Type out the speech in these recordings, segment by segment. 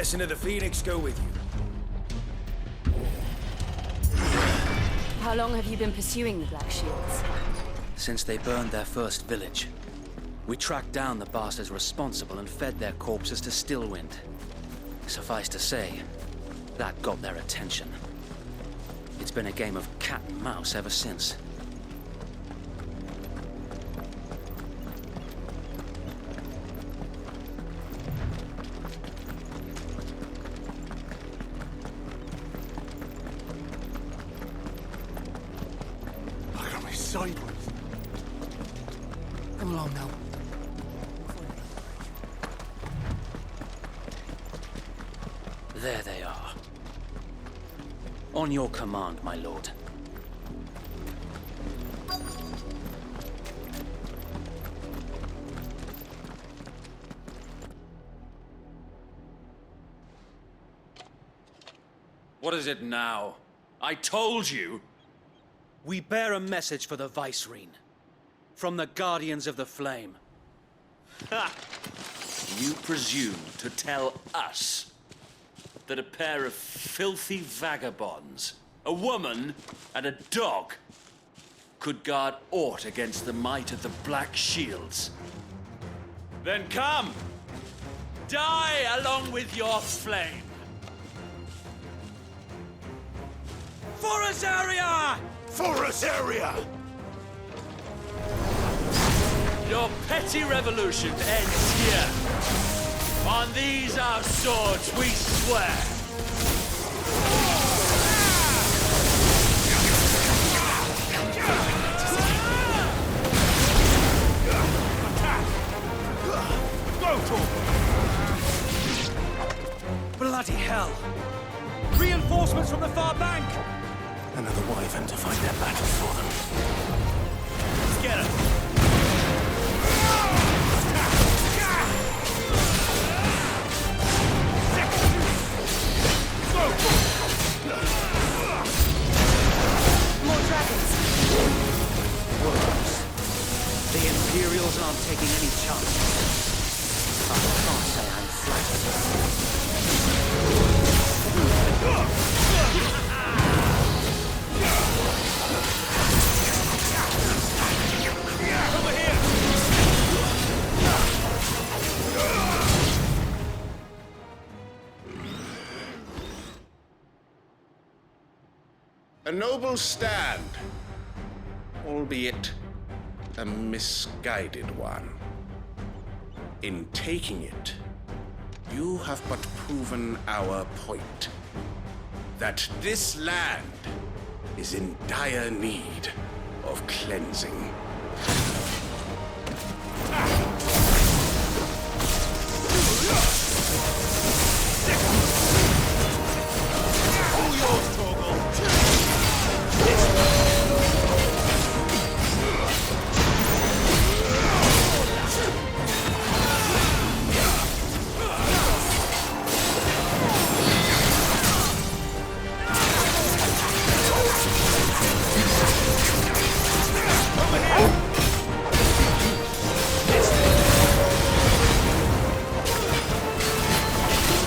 blessing of the Phoenix go with you. How long have you been pursuing the Black Shields? Since they burned their first village. We tracked down the bastards responsible and fed their corpses to Stillwind. Suffice to say, that got their attention. It's been a game of cat and mouse ever since. Look at me sideways. Come along now. There they are. On your command, my lord. What is it now? I told you! We bear a message for the Vicereine. From the Guardians of the Flame. Ha! You presume to tell us that a pair of filthy vagabonds, a woman and a dog, could guard aught against the might of the Black Shields? Then come! Die along with your flame! For Azaria! For Azaria! Your petty revolution ends here. On these our swords we swear. Bloody hell! Reinforcements from the far bank! Another wyvern to fight their battles for them. Let's get it. More dragons! Worse. The Imperials aren't taking any chances. I can't say I'm flattered. Over here! A noble stand, albeit a misguided one. In taking it, you have but proven our point. That this land is in dire need of cleansing. All yours, Torgal.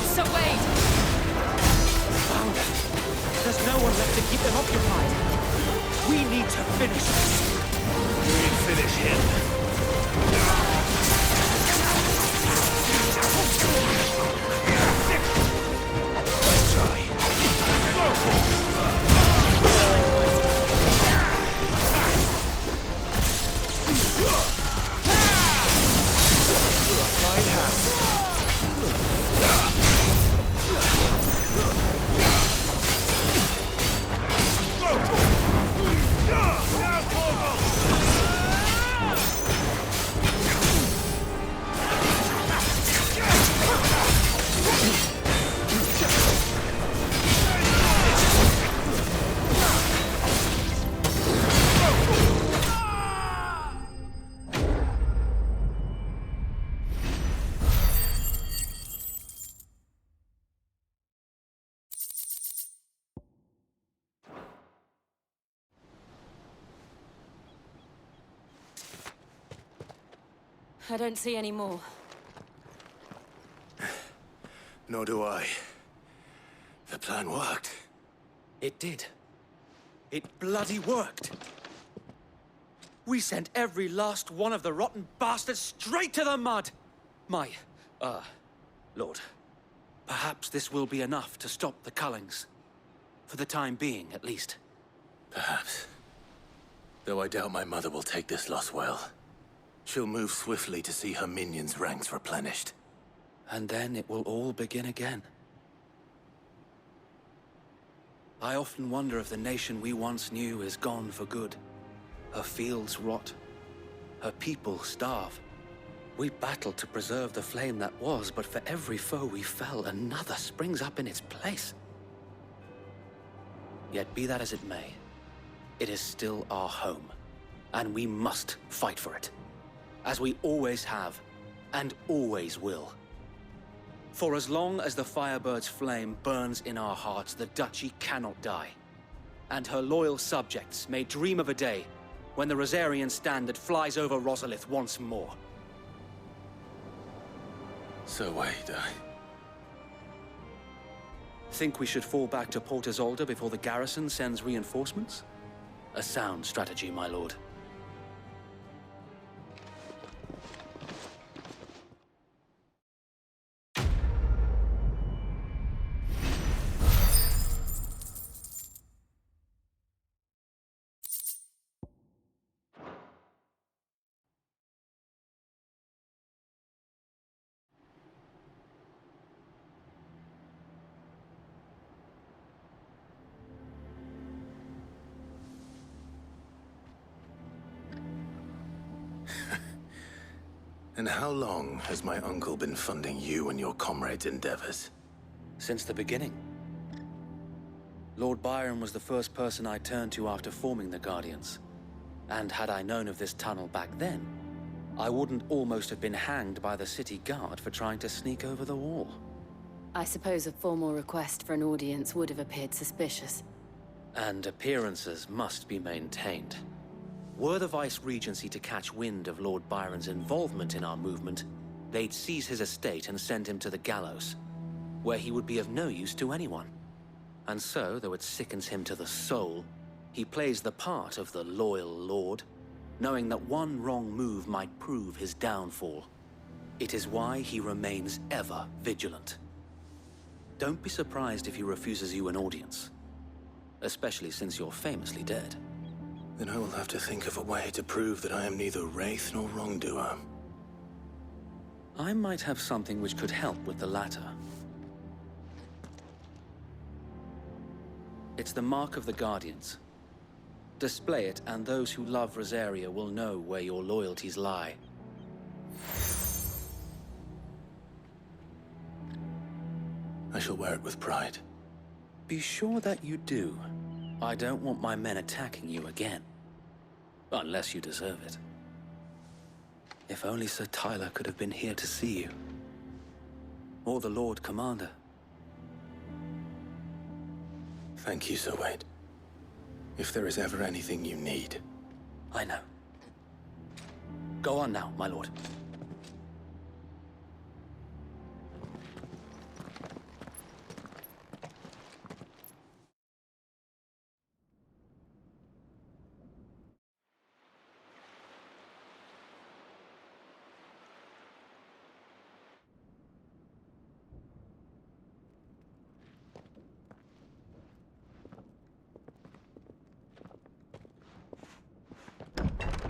So wait! Found them. There's no one left to keep them occupied. We need to finish this. We finish him. Let's try. I don't see any more. Nor do I. The plan worked. It did. It bloody worked. We sent every last one of the rotten bastards straight to the mud! My, Lord, perhaps this will be enough to stop the Cullings. For the time being, at least. Perhaps. Though I doubt my mother will take this loss well. She'll move swiftly to see her minions' ranks replenished. And then it will all begin again. I often wonder if the nation we once knew is gone for good. Her fields rot. Her people starve. We battled to preserve the flame that was, but for every foe we fell, another springs up in its place. Yet be that as it may, it is still our home, and we must fight for it, as we always have, and always will. For as long as the Firebird's flame burns in our hearts, the Duchy cannot die, and her loyal subjects may dream of a day when the Rosarian standard flies over Rosalith once more. So wait, Think we should fall back to Port Isolde before the garrison sends reinforcements? A sound strategy, my lord. And how long has my uncle been funding you and your comrades' endeavors? Since the beginning. Lord Byron was the first person I turned to after forming the Guardians. And had I known of this tunnel back then, I wouldn't almost have been hanged by the city guard for trying to sneak over the wall. I suppose a formal request for an audience would have appeared suspicious. And appearances must be maintained. Were the Vice-Regency to catch wind of Lord Byron's involvement in our movement, they'd seize his estate and send him to the gallows, where he would be of no use to anyone. And so, though it sickens him to the soul, he plays the part of the loyal lord, knowing that one wrong move might prove his downfall. It is why he remains ever vigilant. Don't be surprised if he refuses you an audience, especially since you're famously dead. Then I will have to think of a way to prove that I am neither wraith nor wrongdoer. I might have something which could help with the latter. It's the mark of the Guardians. Display it, and those who love Rosaria will know where your loyalties lie. I shall wear it with pride. Be sure that you do. I don't want my men attacking you again. Unless you deserve it. If only Sir Tyler could have been here to see you. Or the Lord Commander. Thank you, Sir Wade. If there is ever anything you need. I know. Go on now, my lord.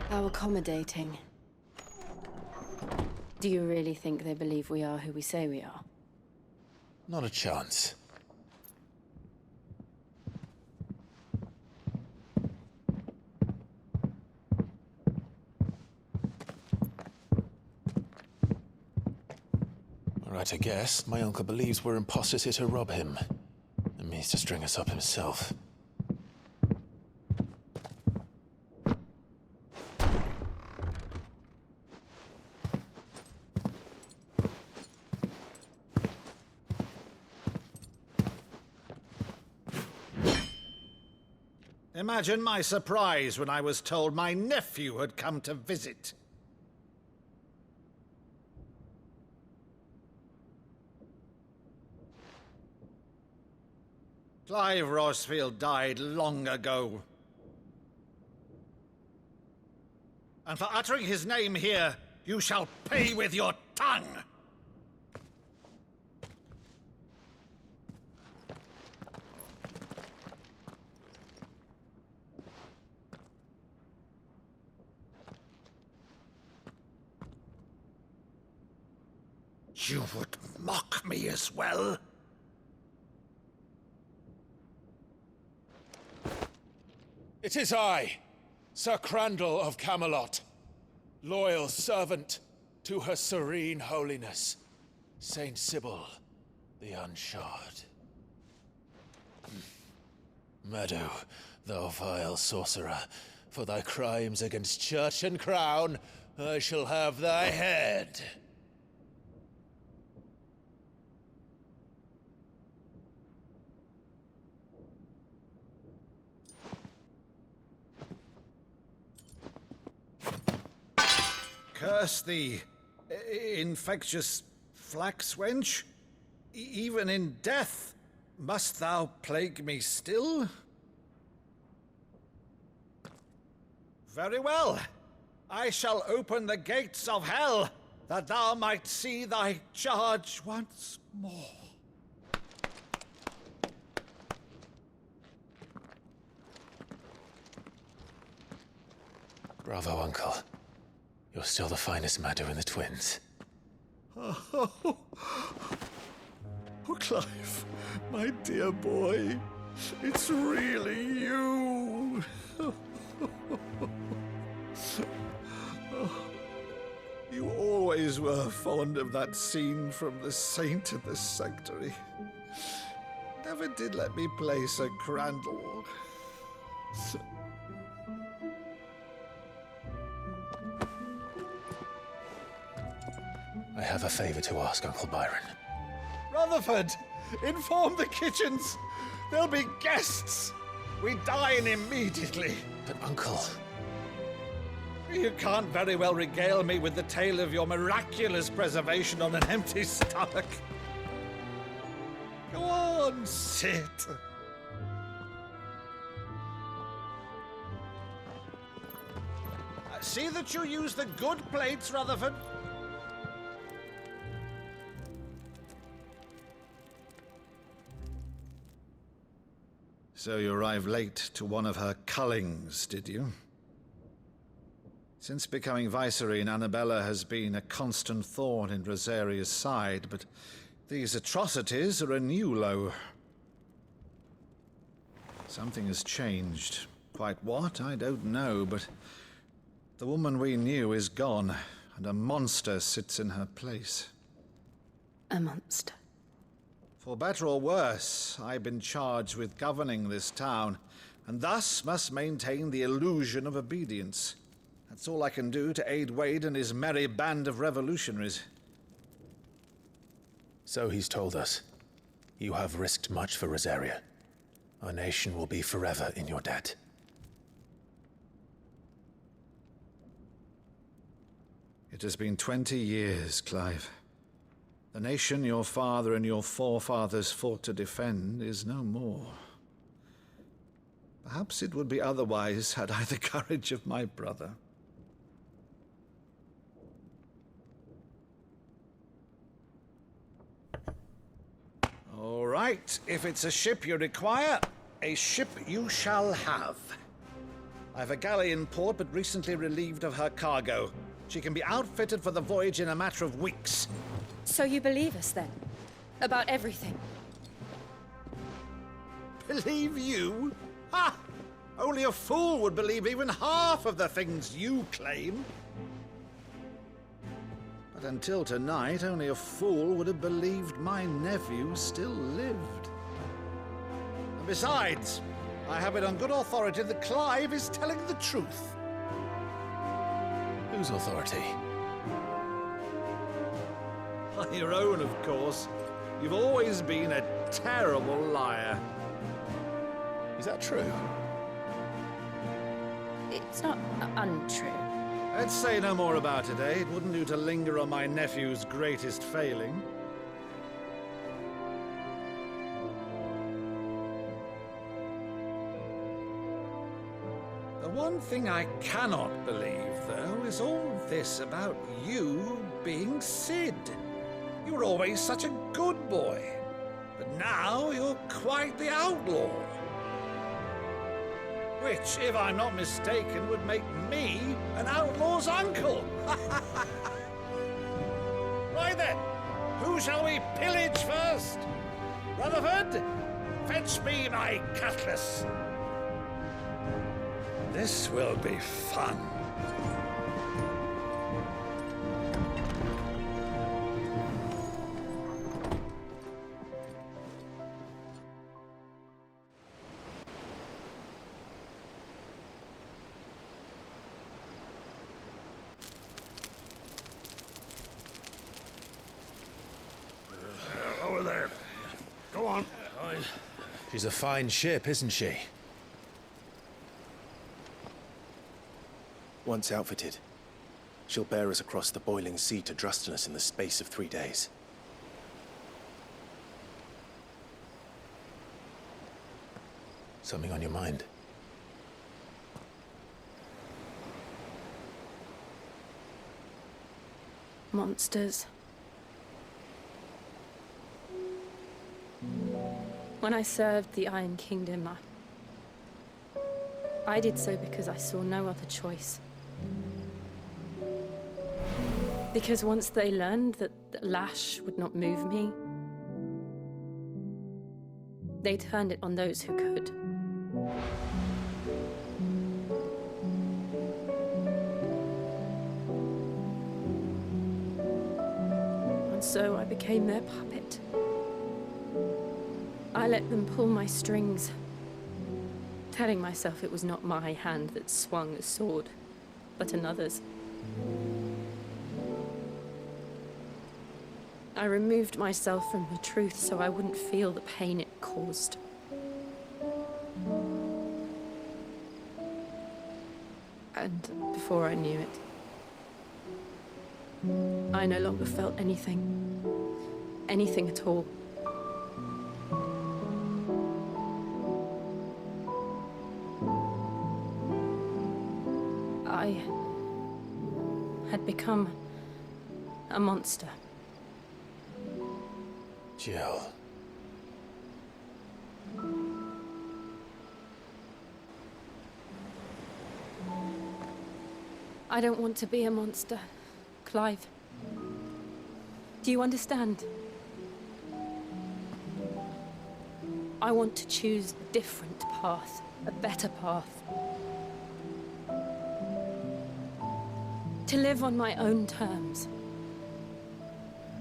How accommodating. Do you really think they believe we are who we say we are? Not a chance. All right, I guess. My uncle believes we're imposters here to rob him. And means to string us up himself. Imagine my surprise when I was told my nephew had come to visit. Clive Rossfield died long ago. And for uttering his name here, you shall pay with your tongue! You would mock me as well? It is I, Sir Crandall of Camelot, loyal servant to Her Serene Holiness, Saint Sybil the Unshod. Meadow, thou vile sorcerer, for thy crimes against church and crown, I shall have thy head. Curse thee, infectious flax wench. Even in death, must thou plague me still? Very well. I shall open the gates of hell, that thou might see thy charge once more. Bravo, Uncle. You're still the finest Maddo in the twins. Oh, Clive, my dear boy, it's really you. You always were fond of that scene from The Saint in the Sanctuary. Never did let me play Sir Crandall. I have a favor to ask, Uncle Byron. Rutherford, inform the kitchens. There'll be guests. We dine immediately. But, Uncle... You can't very well regale me with the tale of your miraculous preservation on an empty stomach. Go on, sit. See that you use the good plates, Rutherford. So you arrived late to one of her cullings, did you? Since becoming Vicereine, Annabella has been a constant thorn in Rosaria's side, but these atrocities are a new low. Something has changed. Quite what, I don't know, but the woman we knew is gone, and a monster sits in her place. A monster. For better or worse, I've been charged with governing this town, and thus must maintain the illusion of obedience. That's all I can do to aid Wade and his merry band of revolutionaries. So he's told us. You have risked much for Rosaria. Our nation will be forever in your debt. It has been 20 years, Clive. The nation your father and your forefathers fought to defend is no more. Perhaps it would be otherwise had I the courage of my brother. All right, if it's a ship you require, a ship you shall have. I've a galley in port, but recently relieved of her cargo. She can be outfitted for the voyage in a matter of weeks. So you believe us, then? About everything? Believe you? Ha! Only a fool would believe even half of the things you claim. But until tonight, only a fool would have believed my nephew still lived. And besides, I have it on good authority that Clive is telling the truth. Whose authority? On your own, of course. You've always been a terrible liar. Is that true? It's not untrue. Let's say no more about it, eh? It wouldn't do to linger on my nephew's greatest failing. one thing I cannot believe, though, is all this about you being Sid. You were always such a good boy, but now you're quite the outlaw. Which, if I'm not mistaken, would make me an outlaw's uncle. Why then, who shall we pillage first? Rutherford, fetch me my cutlass. This will be fun. Over there. Go on. She's a fine ship, isn't she? Once outfitted, she'll bear us across the boiling sea to Drustinus in the space of 3 days. Something on your mind? Monsters. When I served the Iron Kingdom, I did so because I saw no other choice. Because once they learned that the lash would not move me, they turned it on those who could. And so I became their puppet. I let them pull my strings, telling myself it was not my hand that swung a sword, but another's. I removed myself from the truth so I wouldn't feel the pain it caused. And before I knew it, I no longer felt anything. Anything at all. I had become a monster. Jill. I don't want to be a monster, Clive. Do you understand? I want to choose a different path, a better path. To live on my own terms.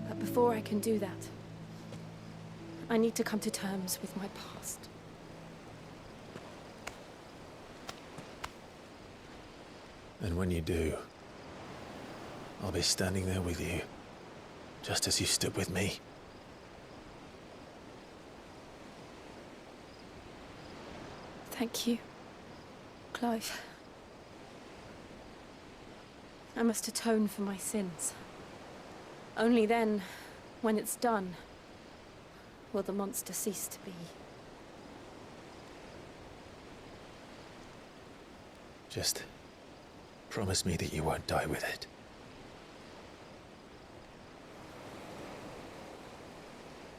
But before I can do that, I need to come to terms with my past. And when you do, I'll be standing there with you, just as you stood with me. Thank you, Clive. I must atone for my sins. Only then, when it's done, will the monster cease to be. Just promise me that you won't die with it.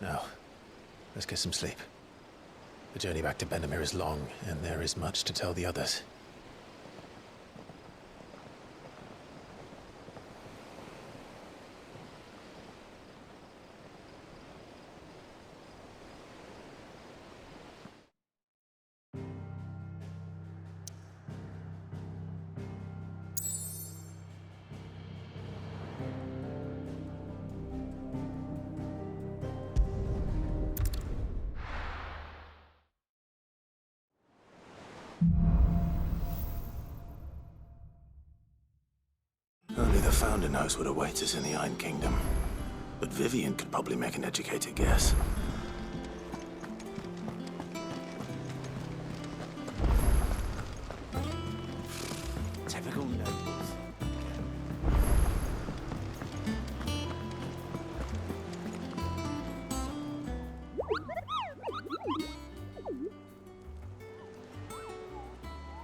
Now, let's get some sleep. The journey back to Benamir is long, and there is much to tell the others. Only the Founder knows what awaits us in the Iron Kingdom. But Vivian could probably make an educated guess. Typical nobles.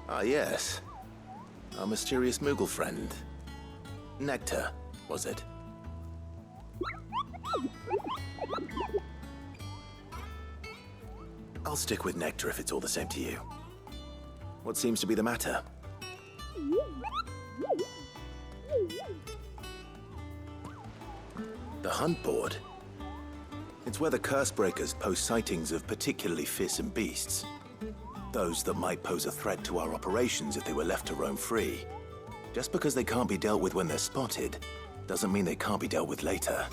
Ah, yes. Our mysterious Moogle friend. Nectar, was it? I'll stick with Nectar if it's all the same to you. What seems to be the matter? The hunt board? It's where the Cursebreakers post sightings of particularly fearsome beasts. Those that might pose a threat to our operations if they were left to roam free. Just because they can't be dealt with when they're spotted, doesn't mean they can't be dealt with later.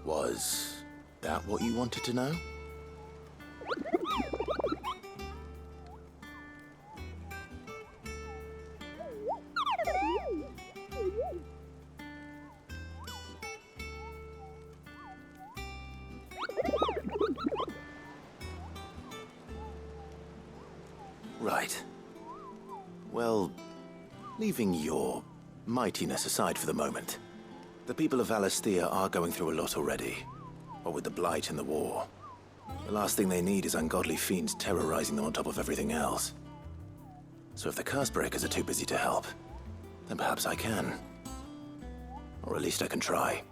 Was that what you wanted to know? Right. Well, leaving your mightiness aside for the moment, the people of Valisthea are going through a lot already. What with the Blight and the war. The last thing they need is ungodly fiends terrorizing them on top of everything else. So if the Cursebreakers are too busy to help, then perhaps I can. Or at least I can try.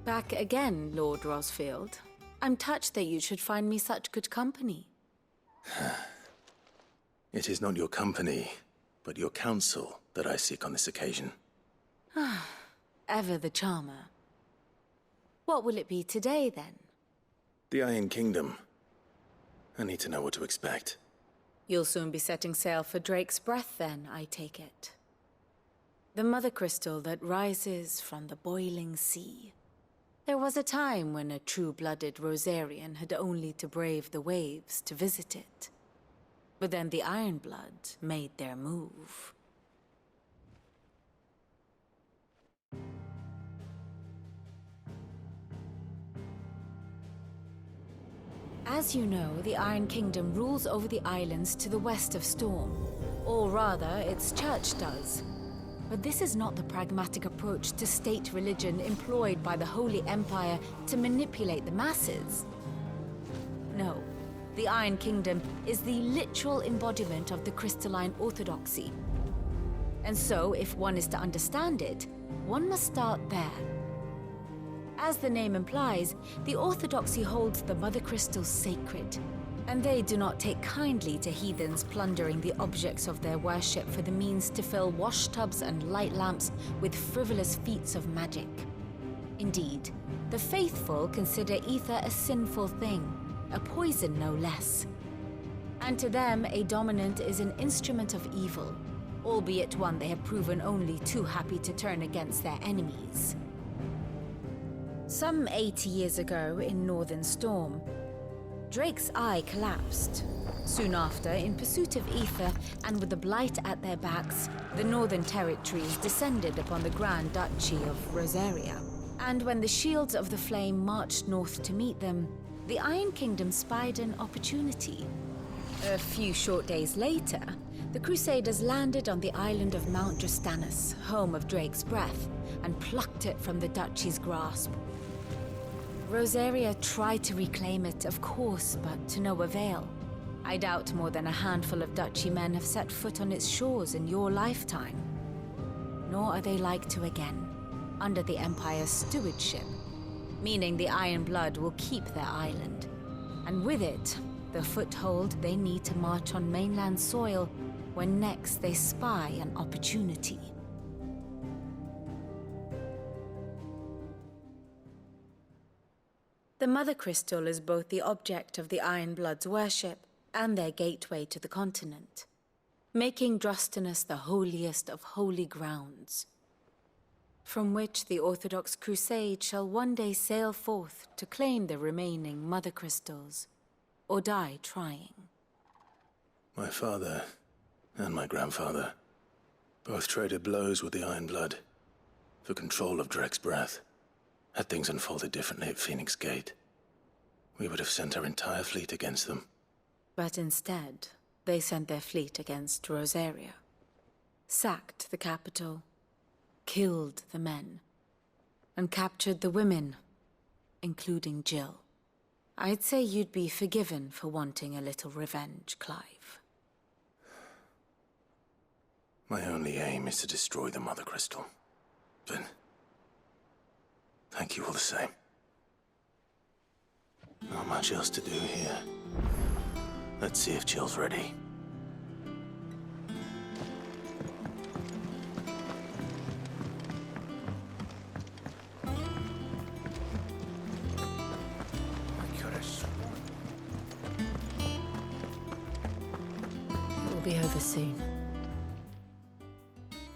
Back again, Lord Rosfield. I'm touched that you should find me such good company. It is not your company, but your counsel that I seek on this occasion. Ever the charmer. What will it be today, then? The Iron Kingdom. I need to know what to expect. You'll soon be setting sail for Drake's Breath, then, I take it. The mother crystal that rises from the boiling sea. There was a time when a true-blooded Rosarian had only to brave the waves to visit it. But then the Ironblood made their move. As you know, the Iron Kingdom rules over the islands to the west of Storm. Or rather, its church does. But this is not the pragmatic approach to state religion employed by the Holy Empire to manipulate the masses. No, the Iron Kingdom is the literal embodiment of the crystalline orthodoxy. And so, if one is to understand it, one must start there. As the name implies, the orthodoxy holds the Mother Crystals sacred, and they do not take kindly to heathens plundering the objects of their worship for the means to fill washtubs and light lamps with frivolous feats of magic. Indeed, the faithful consider ether a sinful thing, a poison no less. And to them, a dominant is an instrument of evil, albeit one they have proven only too happy to turn against their enemies. Some 80 years ago in Northern Storm, Drake's eye collapsed. Soon after, in pursuit of ether and with the Blight at their backs, the Northern Territories descended upon the Grand Duchy of Rosaria. And when the Shields of the Flame marched north to meet them, the Iron Kingdom spied an opportunity. A few short days later, the Crusaders landed on the island of Mount Drastanus, home of Drake's Breath, and plucked it from the Duchy's grasp. Rosaria tried to reclaim it, of course, but to no avail. I doubt more than a handful of Duchy men have set foot on its shores in your lifetime. Nor are they like to again, under the Empire's stewardship, meaning the Iron Blood will keep their island, and with it, the foothold they need to march on mainland soil when next they spy an opportunity. The Mother Crystal is both the object of the Iron Blood's worship and their gateway to the continent, making Drastanus the holiest of holy grounds. from which the Orthodox Crusade shall one day sail forth to claim the remaining Mother Crystals, or die trying. My father and my grandfather both traded blows with the Iron Blood for control of Drek's breath. Had things unfolded differently at Phoenix Gate, we would have sent our entire fleet against them. But instead, they sent their fleet against Rosaria, sacked the capital, killed the men, and captured the women, including Jill. I'd say you'd be forgiven for wanting a little revenge, Clive. My only aim is to destroy the Mother Crystal. But thank you all the same. Not much else to do here. Let's see if Jill's ready. It will be over soon.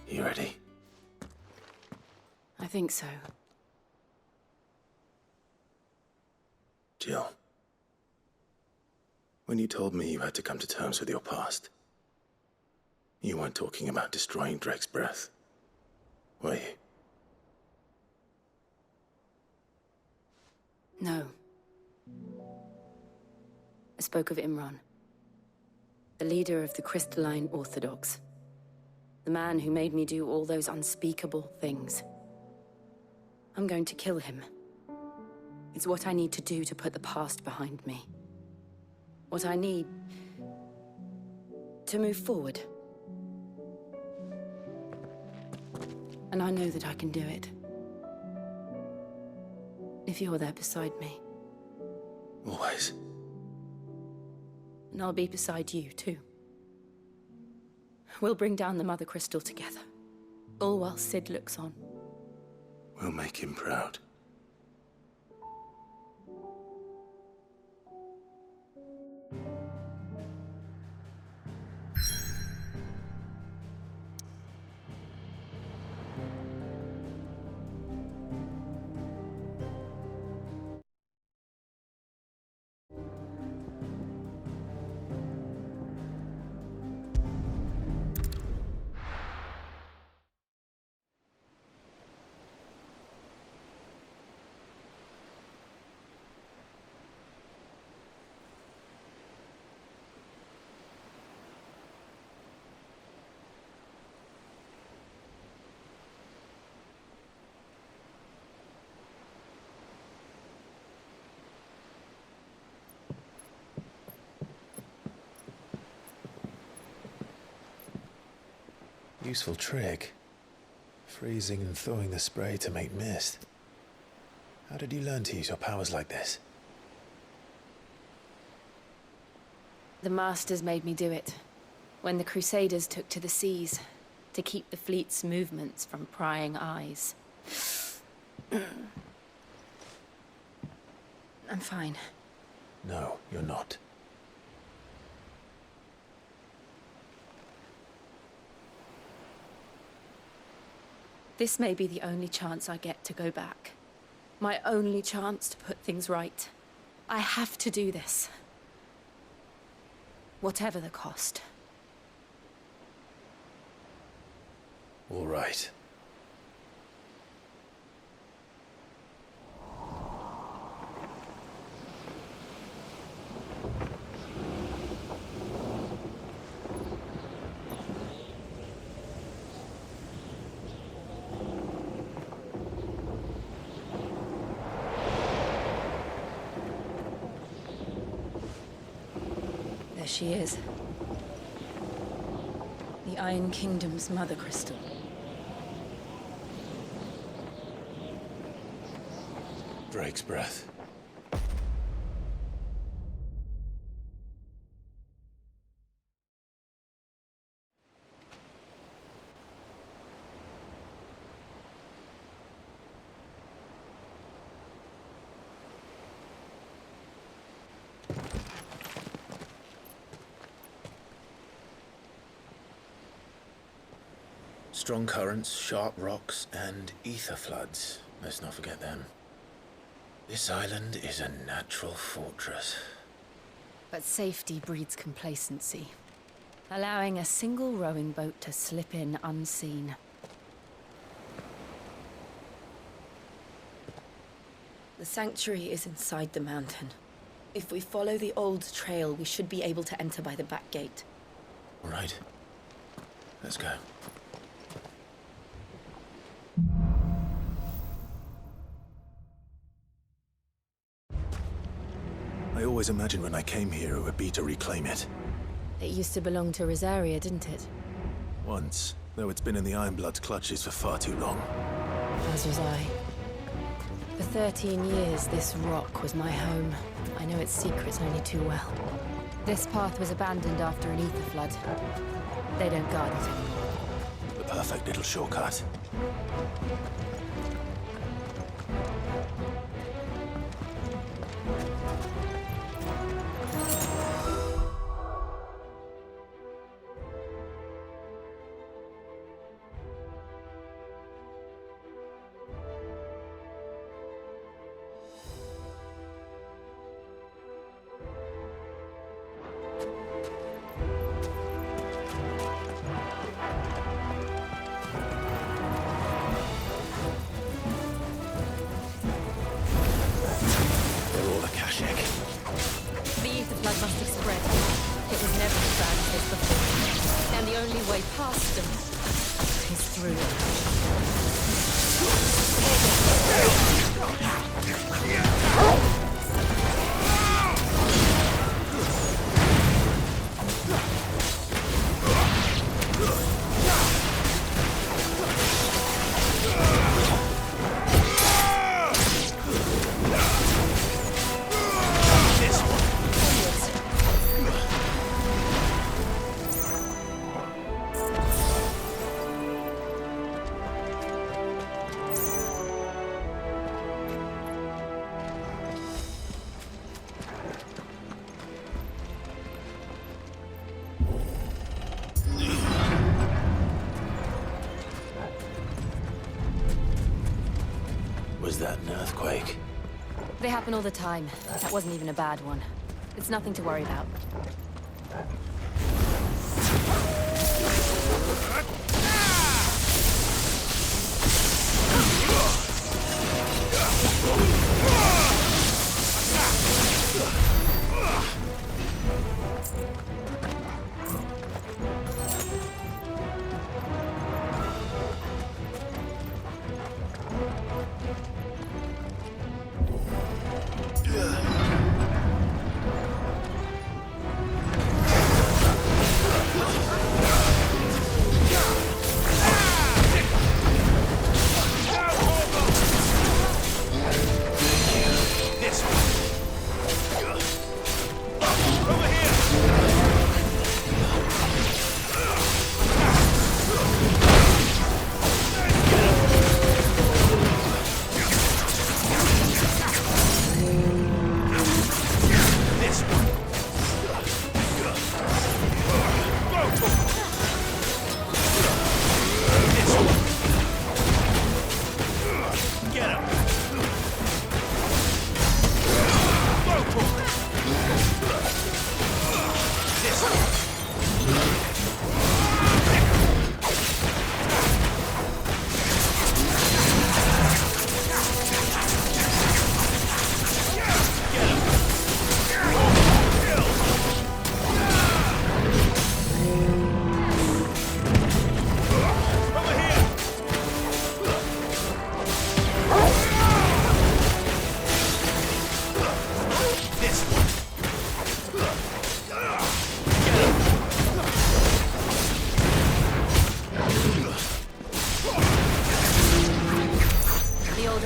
You ready? I think so. Jill, when you told me you had to come to terms with your past, you weren't talking about destroying Drek's breath, were you? No. I spoke of Imran, the leader of the Crystalline Orthodox. The man who made me do all those unspeakable things. I'm going to kill him. It's what I need to do to put the past behind me. What I need to move forward. And I know that I can do it. If you're there beside me. Always. And I'll be beside you, too. We'll bring down the Mother Crystal together. All while Sid looks on. We'll make him proud. Useful trick. Freezing and thawing the spray to make mist. How did you learn to use your powers like this? The Masters made me do it. When the Crusaders took to the seas, to keep the fleet's movements from prying eyes. I'm fine. No, you're not. This may be the only chance I get to go back. My only chance to put things right. I have to do this. Whatever the cost. All right. There she is. The Iron Kingdom's Mother Crystal. Drake's breath. Strong currents, sharp rocks, and ether floods. Let's not forget them. This island is a natural fortress. But safety breeds complacency, allowing a single rowing boat to slip in unseen. The sanctuary is inside the mountain. If we follow the old trail, we should be able to enter by the back gate. All right. Let's go. I always imagined when I came here it would be to reclaim it. It used to belong to Rosaria, didn't it? Once, though it's been in the Ironblood's clutches for far too long. As was I. For 13 years, this rock was my home. I know its secrets only too well. This path was abandoned after an ether flood. They don't guard it anymore. The perfect little shortcut. The ether flood must have spread. It was never as bad as this before. And the only way past them is through Was that an earthquake? They happen all the time. That wasn't even a bad one. It's nothing to worry about.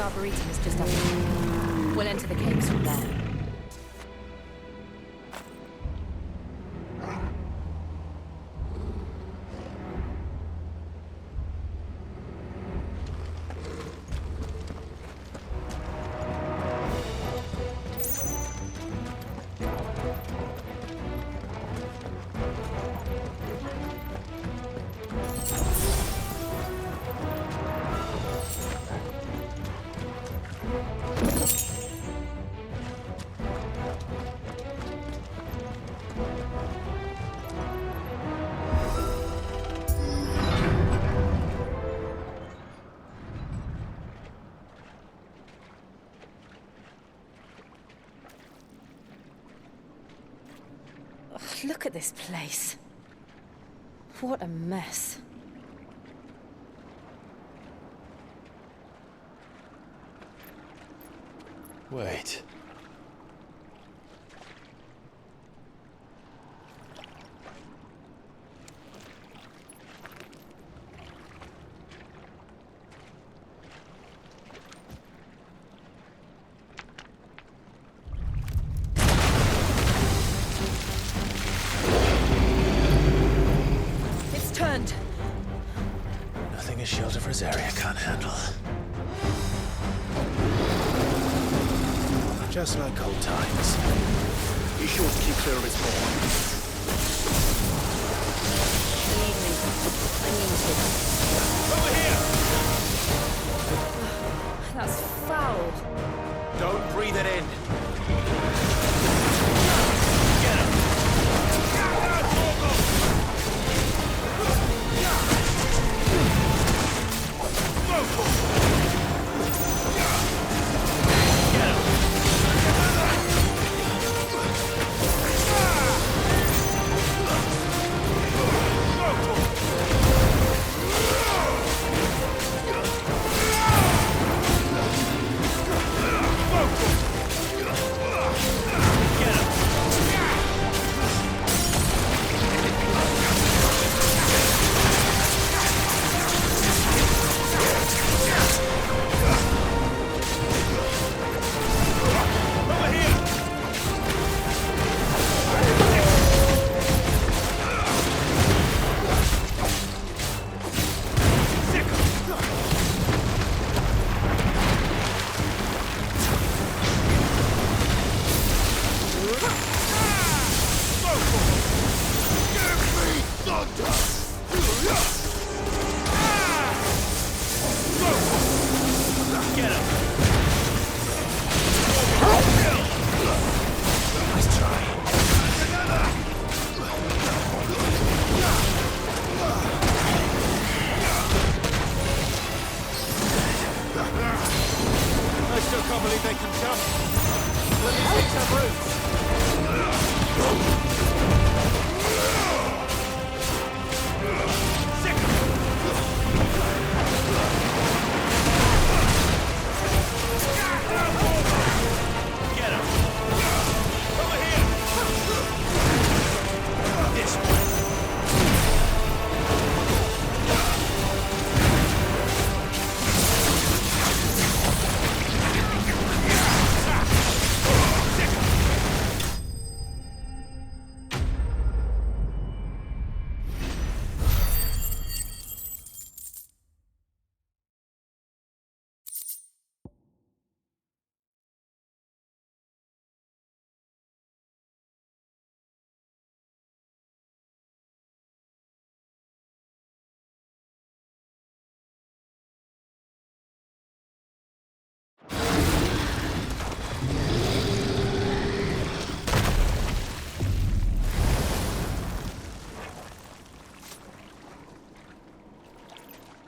Arboretum is just up here. We'll enter the caves from there. Look at this place. What a mess. Wait. It's turned. Nothing a shield of Rosaria can't handle. Just like old times. Be sure to keep clear of its paw. Believe me, I need to. Over here! That's foul. Don't breathe it in.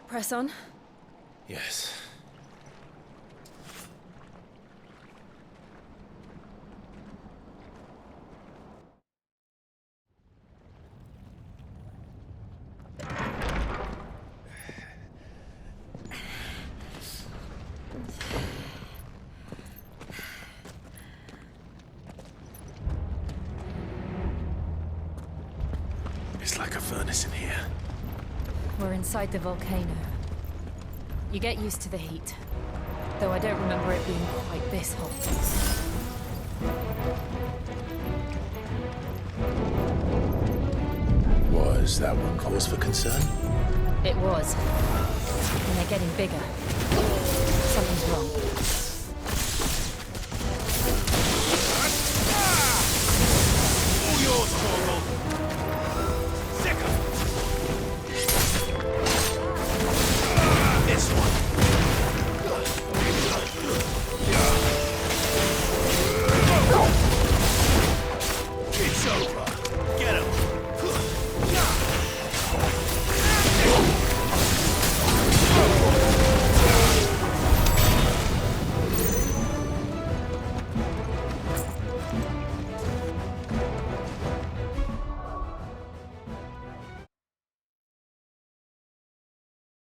Press on. Yes. It's like a furnace in here. We're inside the volcano. You get used to the heat. Though I don't remember it being quite this hot. Was that one cause for concern? It was. And they're getting bigger.